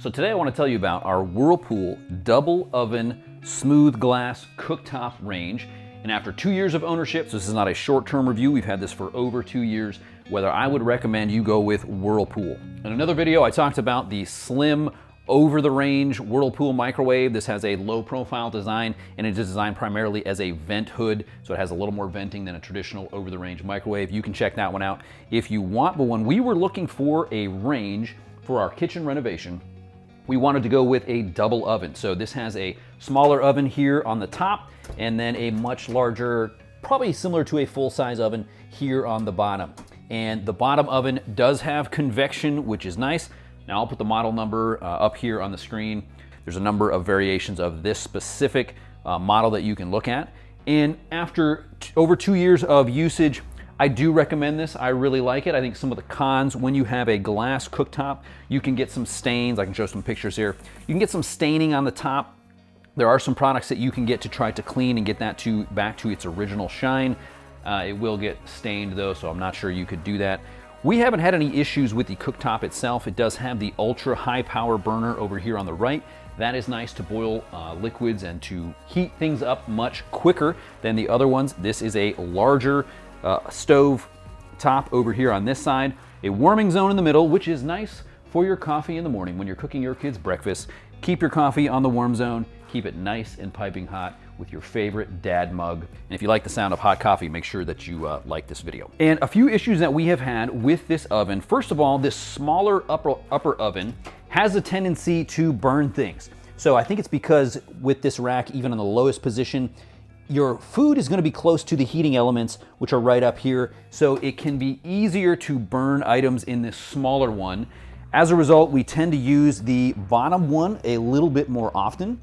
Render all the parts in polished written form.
So today I want to tell you about our Whirlpool Double Oven Smooth Glass Cooktop range. And after 2 years of ownership, so this is not a short-term review, we've had this for over 2 years, whether I would recommend you go with Whirlpool. In another video, I talked about the slim, over-the-range Whirlpool microwave. This has a low-profile design, and it is designed primarily as a vent hood, so it has a little more venting than a traditional over-the-range microwave. You can check that one out if you want. But when we were looking for a range for our kitchen renovation, we wanted to go with a double oven. So this has a smaller oven here on the top, and then a much larger, probably similar to a full-size oven here on the bottom. And the bottom oven does have convection, which is nice. Now I'll put the model number up here on the screen. There's a number of variations of this specific model that you can look at. And after over 2 years of usage, I do recommend this. I really like it. I think some of the cons, when you have a glass cooktop, you can get some stains. I can show some pictures here. You can get some staining on the top. There are some products that you can get to try to clean and get that back to its original shine. It will get stained though, so I'm not sure you could do that. We haven't had any issues with the cooktop itself. It does have the ultra high power burner over here on the right. That is nice to boil liquids and to heat things up much quicker than the other ones. This is a larger stove top over here on this side. A warming zone in the middle, which is nice for your coffee in the morning when you're cooking your kids' breakfast. Keep your coffee on the warm zone. Keep it nice and piping hot with your favorite dad mug. And if you like the sound of hot coffee, make sure that you like this video. And a few issues that we have had with this oven. First of all, this smaller upper oven has a tendency to burn things. So I think it's because with this rack, even on the lowest position, your food is going to be close to the heating elements, which are right up here. So it can be easier to burn items in this smaller one. As a result, we tend to use the bottom one a little bit more often.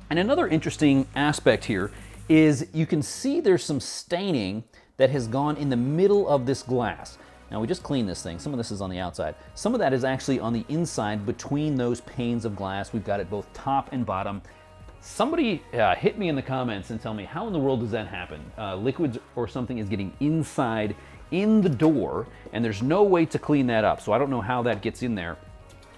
And another interesting aspect here is you can see there's some staining that has gone in the middle of this glass. Now we just cleaned this thing. Some of this is on the outside. Some of that is actually on the inside between those panes of glass. We've got it both top and bottom. Somebody hit me in the comments and tell me, how in the world does that happen? Liquids or something is getting inside in the door, and there's no way to clean that up. So I don't know how that gets in there.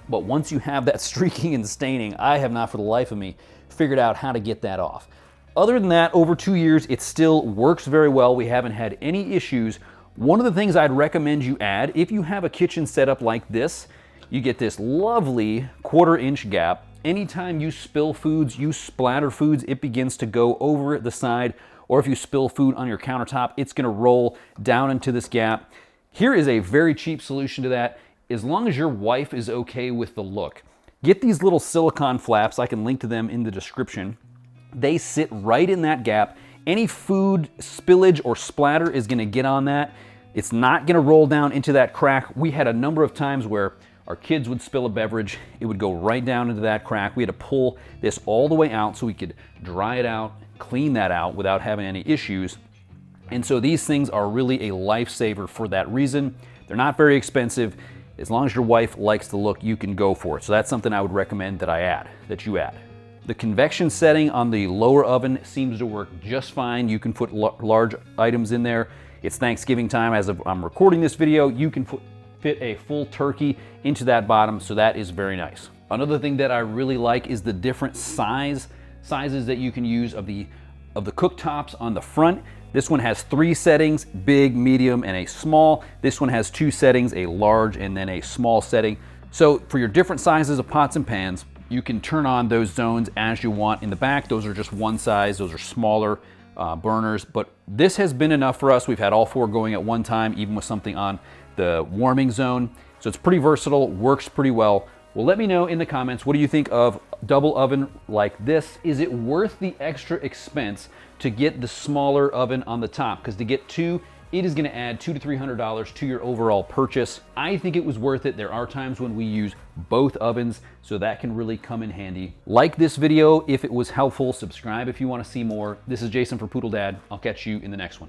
But once you have that streaking and staining, I have not for the life of me figured out how to get that off. Other than that, over 2 years, it still works very well. We haven't had any issues. One of the things I'd recommend you add, if you have a kitchen setup like this, you get this lovely 1/4 inch gap. Anytime you spill foods, you splatter foods, it begins to go over the side. Or if you spill food on your countertop, it's gonna roll down into this gap. Here is a very cheap solution to that. As long as your wife is okay with the look, get these little silicone flaps. I can link to them in the description. They sit right in that gap. Any food spillage or splatter is gonna get on that. It's not gonna roll down into that crack. We had a number of times where our kids would spill a beverage. It would go right down into that crack. We had to pull this all the way out so we could dry it out, clean that out without having any issues. And so these things are really a lifesaver for that reason. They're not very expensive. As long as your wife likes the look, you can go for it. So that's something I would recommend that you add. The convection setting on the lower oven seems to work just fine. You can put large items in there. It's Thanksgiving time. As I'm recording this video, you can fit a full turkey into that bottom, so that is very nice. Another thing that I really like is the different sizes that you can use of the cooktops on the front. This one has 3 settings, big, medium, and a small. This one has 2 settings, a large and then a small setting. So for your different sizes of pots and pans, you can turn on those zones as you want. In the back, those are just one size. Those are smaller burners, but this has been enough for us. We've had all 4 going at one time, even with something on the warming zone. So it's pretty versatile, works pretty well. Well, let me know in the comments, what do you think of double oven like this? Is it worth the extra expense to get the smaller oven on the top? Because to get 2, it is gonna add $200 to $300 to your overall purchase. I think it was worth it. There are times when we use both ovens, so that can really come in handy. Like this video if it was helpful, subscribe if you wanna see more. This is Jason for Poodle Dad. I'll catch you in the next one.